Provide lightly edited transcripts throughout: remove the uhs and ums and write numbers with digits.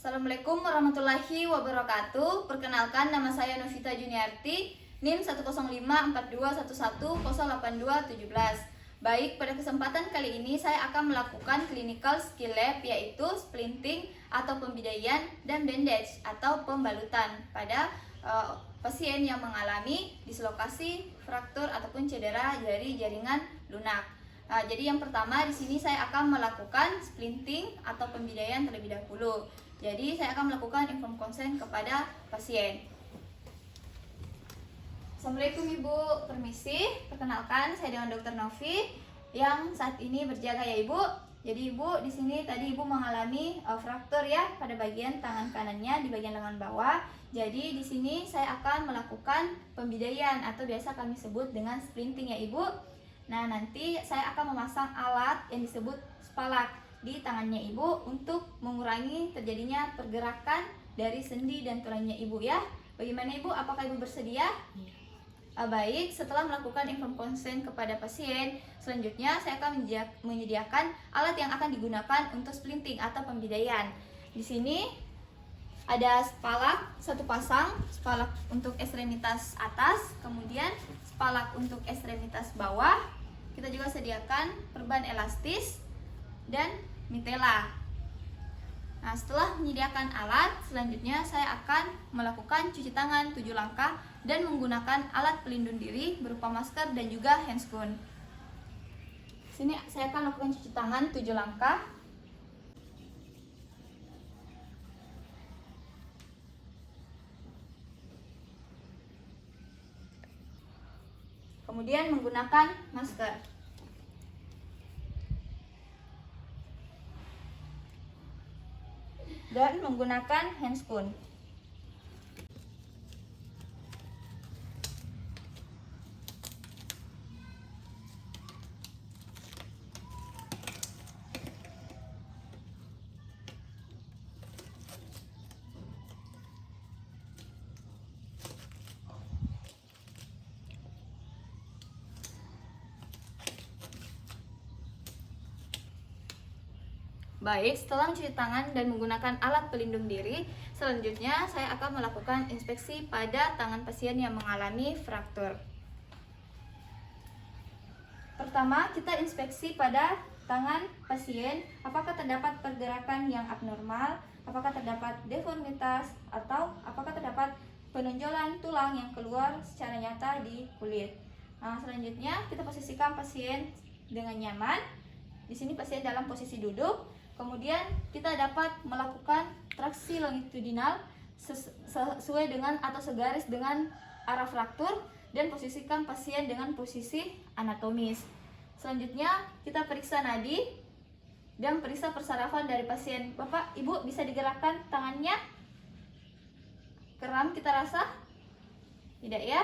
Assalamualaikum warahmatullahi wabarakatuh. Perkenalkan, nama saya Novita Juniarti, NIM 1054211082217. Baik, pada kesempatan kali ini saya akan melakukan clinical skill lab, yaitu splinting atau pembidaian dan bandage atau pembalutan pada pasien yang mengalami dislokasi, fraktur ataupun cedera dari jaringan lunak. Jadi yang pertama di sini saya akan melakukan splinting atau pembidaian terlebih dahulu. Jadi saya akan melakukan informed consent kepada pasien. Assalamualaikum Ibu, permisi. Perkenalkan, saya dengan Dr. Novi yang saat ini berjaga ya Ibu. Jadi Ibu di sini tadi Ibu mengalami fraktur ya pada bagian tangan kanannya di bagian lengan bawah. Jadi di sini saya akan melakukan pembidaian atau biasa kami sebut dengan splinting ya Ibu. Nah, nanti saya akan memasang alat yang disebut spalak di tangannya Ibu untuk mengurangi terjadinya pergerakan dari sendi dan tulangnya Ibu ya. Bagaimana Ibu? Apakah Ibu bersedia? Baik, setelah melakukan informed consent kepada pasien, selanjutnya saya akan menyediakan alat yang akan digunakan untuk splinting atau pembidaian. Di sini ada spalak satu pasang, spalak untuk ekstremitas atas, kemudian spalak untuk ekstremitas bawah. Kita juga sediakan perban elastis dan mitela. Nah, setelah menyediakan alat, selanjutnya saya akan melakukan cuci tangan 7 langkah dan menggunakan alat pelindung diri berupa masker dan juga handscoon. Sini saya akan lakukan cuci tangan 7 langkah. Kemudian menggunakan masker. Dan menggunakan handscoon. Baik, setelah mencuci tangan dan menggunakan alat pelindung diri, selanjutnya saya akan melakukan inspeksi pada tangan pasien yang mengalami fraktur. Pertama, kita inspeksi pada tangan pasien, apakah terdapat pergerakan yang abnormal, apakah terdapat deformitas, atau apakah terdapat penonjolan tulang yang keluar secara nyata di kulit. Nah, selanjutnya kita posisikan pasien dengan nyaman. Di sini pasien dalam posisi duduk. Kemudian kita dapat melakukan traksi longitudinal sesuai dengan atau segaris dengan arah fraktur dan posisikan pasien dengan posisi anatomis. Selanjutnya kita periksa nadi dan periksa persarafan dari pasien. Bapak, Ibu bisa digerakkan tangannya? Kram kita rasa? Tidak ya?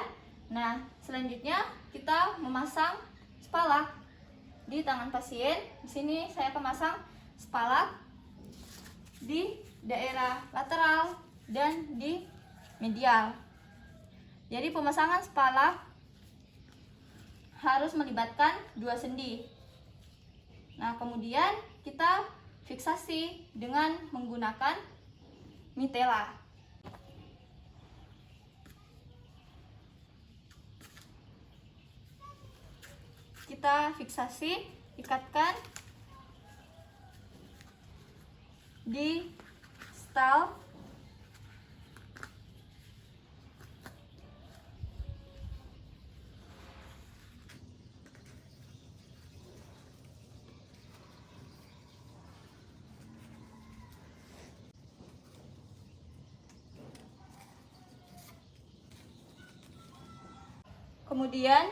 Nah, selanjutnya kita memasang spalak di tangan pasien. Di sini saya akan masang spalak di daerah lateral dan di medial. Jadi pemasangan spalak harus melibatkan 2 sendi. Nah, kemudian kita fiksasi dengan menggunakan mitela. Kita fiksasi, ikatkan di stal kemudian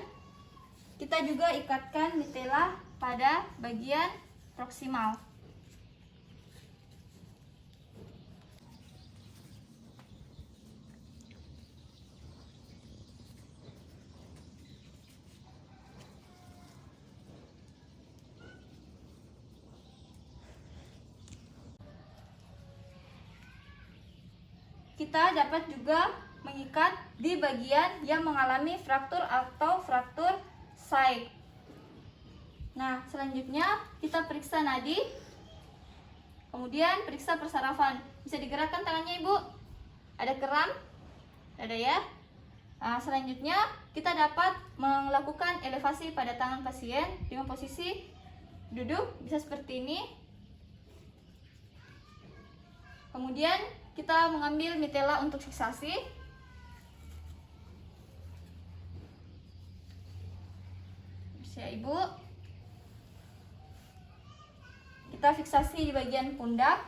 kita juga ikatkan mitela pada bagian proksimal. Kita dapat juga mengikat di bagian yang mengalami fraktur atau fraktur side. Nah, selanjutnya kita periksa nadi, kemudian periksa persarafan. bisa digerakkan tangannya Ibu. Ada kram, ada ya. Nah, selanjutnya kita dapat melakukan elevasi pada tangan pasien dengan posisi duduk, bisa seperti ini. Kemudian kita mengambil mitela untuk fiksasi. Ya Ibu, kita fiksasi di bagian pundak,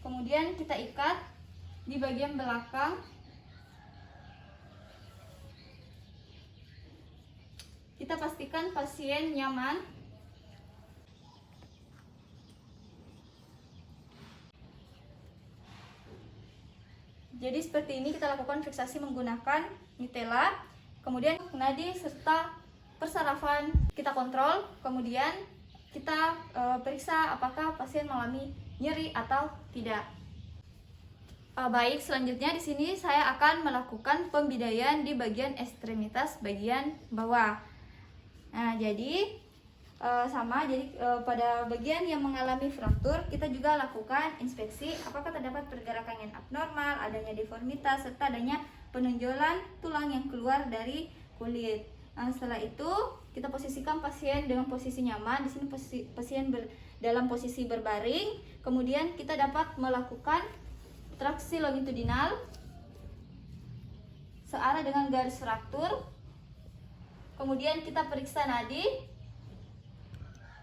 kemudian kita ikat di bagian belakang. Kita pastikan pasien nyaman. Jadi seperti ini kita lakukan fiksasi menggunakan mitela. Kemudian nadi serta persarafan kita kontrol. Kemudian kita periksa apakah pasien mengalami nyeri atau tidak. Baik, selanjutnya di sini saya akan melakukan pembidaian di bagian ekstremitas bagian bawah. Nah, jadi pada bagian yang mengalami fraktur kita juga lakukan inspeksi apakah terdapat pergerakan yang abnormal, adanya deformitas serta adanya penonjolan tulang yang keluar dari kulit. Nah, setelah itu kita posisikan pasien dengan posisi nyaman. Di sini pasien dalam posisi berbaring. Kemudian kita dapat melakukan traksi longitudinal searah dengan garis fraktur. Kemudian kita periksa nadi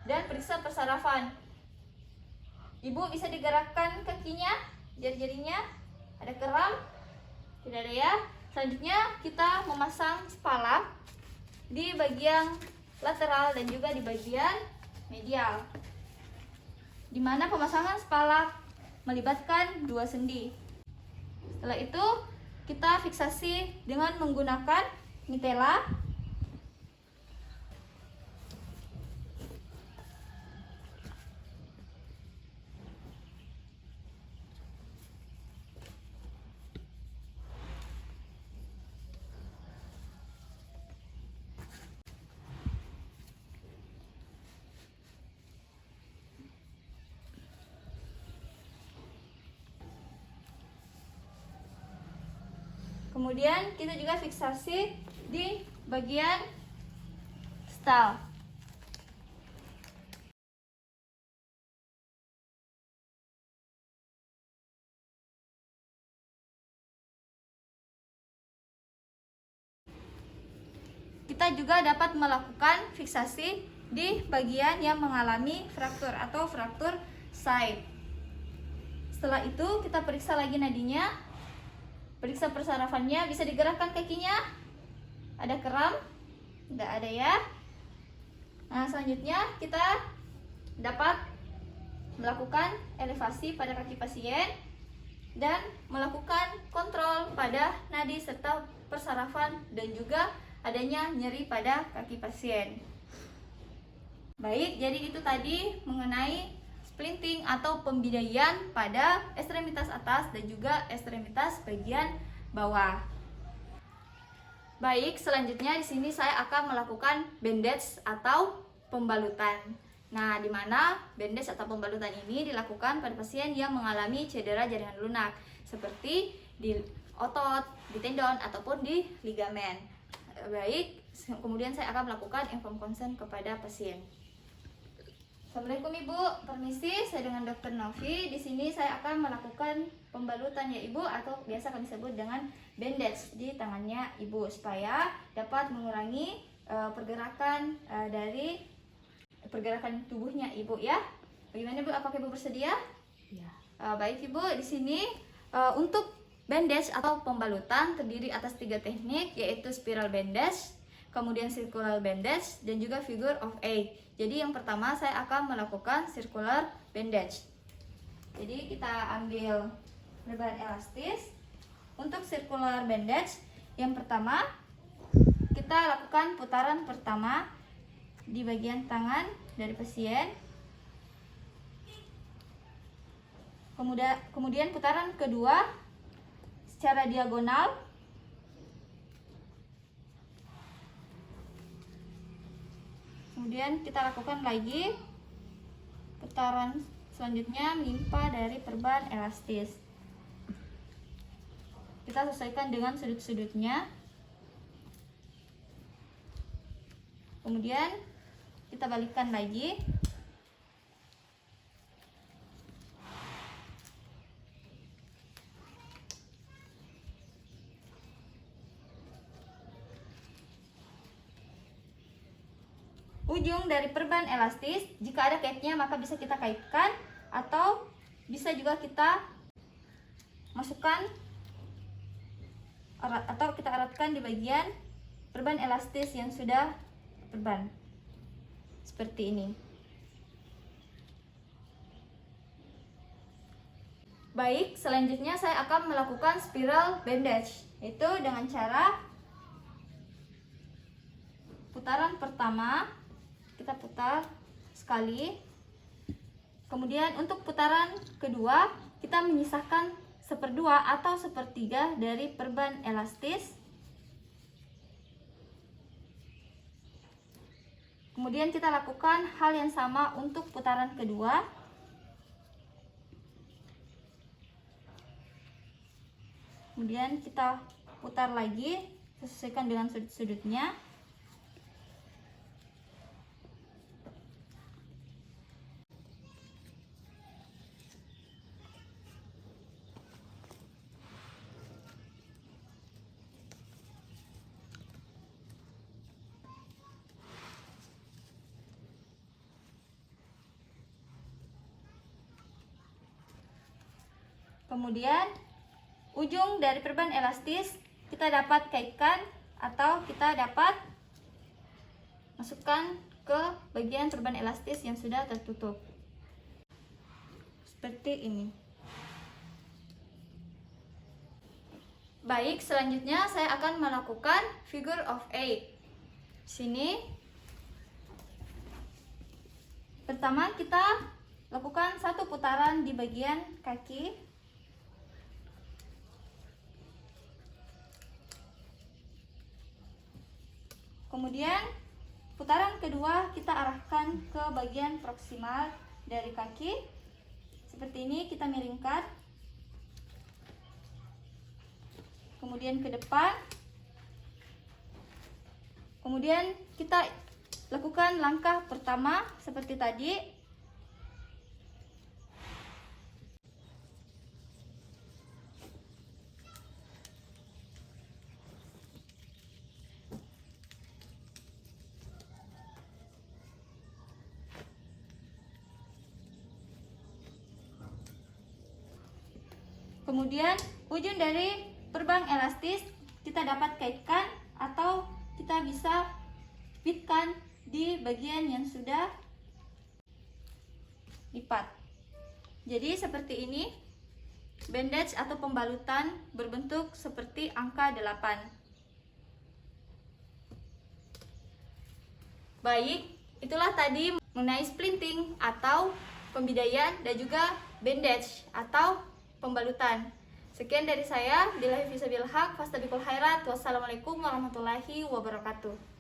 dan periksa persarafan. Ibu bisa digerakkan kakinya, jari-jarinya. Ada kram? Tidak ada ya. Selanjutnya kita memasang spala di bagian lateral dan juga di bagian medial, di mana pemasangan spala melibatkan dua sendi. Setelah itu kita fiksasi dengan menggunakan mitela. Kemudian kita juga fiksasi di bagian stal. Kita juga dapat melakukan fiksasi di bagian yang mengalami fraktur atau fraktur side. Setelah itu kita periksa lagi nadinya. Periksa persarafannya, bisa digerakkan kakinya. Ada kram? Tidak ada ya. Nah, selanjutnya kita dapat melakukan elevasi pada kaki pasien dan melakukan kontrol pada nadi serta persarafan dan juga adanya nyeri pada kaki pasien. Baik, jadi itu tadi mengenai splinting atau pembidaian pada ekstremitas atas dan juga ekstremitas bagian bawah. Baik, selanjutnya di sini saya akan melakukan bandage atau pembalutan. Nah, di mana bandage atau pembalutan ini dilakukan pada pasien yang mengalami cedera jaringan lunak seperti di otot, di tendon ataupun di ligamen. Baik, kemudian saya akan melakukan inform consent kepada pasien. Assalamualaikum Ibu, permisi, saya dengan Dr. Novi. Di sini saya akan melakukan pembalutan ya Ibu, atau biasa kami sebut dengan bandage di tangannya Ibu supaya dapat mengurangi pergerakan dari pergerakan tubuhnya Ibu ya. Bagaimana Ibu? Apakah Ibu bersedia? Ya. Baik Ibu, di sini untuk bandage atau pembalutan terdiri atas 3 teknik, yaitu spiral bandage, kemudian circular bandage, dan juga figure of 8. Jadi yang pertama saya akan melakukan circular bandage. Jadi kita ambil rebahan elastis. Untuk circular bandage, yang pertama kita lakukan putaran pertama di bagian tangan dari pasien. Kemudian putaran kedua secara diagonal. Kemudian kita lakukan lagi putaran Selanjutnya menimpa dari perban elastis. Kita sesuaikan dengan sudut-sudutnya. Kemudian kita balikkan lagi. Ujung dari perban elastis, jika ada kaitnya maka bisa kita kaitkan, atau bisa juga kita masukkan atau kita eratkan di bagian perban elastis yang sudah perban seperti ini. Baik, selanjutnya saya akan melakukan spiral bandage, yaitu dengan cara putaran pertama kita putar sekali. Kemudian untuk putaran kedua kita menyisakan 1/2 atau 1/3 dari perban elastis. Kemudian kita lakukan hal yang sama untuk putaran kedua. Kemudian kita putar lagi, sesuaikan dengan sudut-sudutnya. Kemudian ujung dari perban elastis kita dapat kaitkan atau kita dapat masukkan ke bagian perban elastis yang sudah tertutup seperti ini. Baik, selanjutnya saya akan melakukan figure of 8. Sini pertama kita lakukan 1 putaran di bagian kaki. Kemudian putaran kedua kita arahkan ke bagian proksimal dari kaki. Seperti ini, kita miringkan. Kemudian ke depan. Kemudian kita lakukan langkah pertama seperti tadi. Kemudian ujung dari perban elastis kita dapat kaitkan atau kita bisa fitkan di bagian yang sudah lipat. Jadi seperti ini, bandage atau pembalutan berbentuk seperti angka 8. Baik, itulah tadi mengenai splinting atau pembidaian dan juga bandage atau pembalutan. Sekian dari saya. Billahi fisabilillah haq, fastabiqul khairat. Wassalamualaikum warahmatullahi wabarakatuh.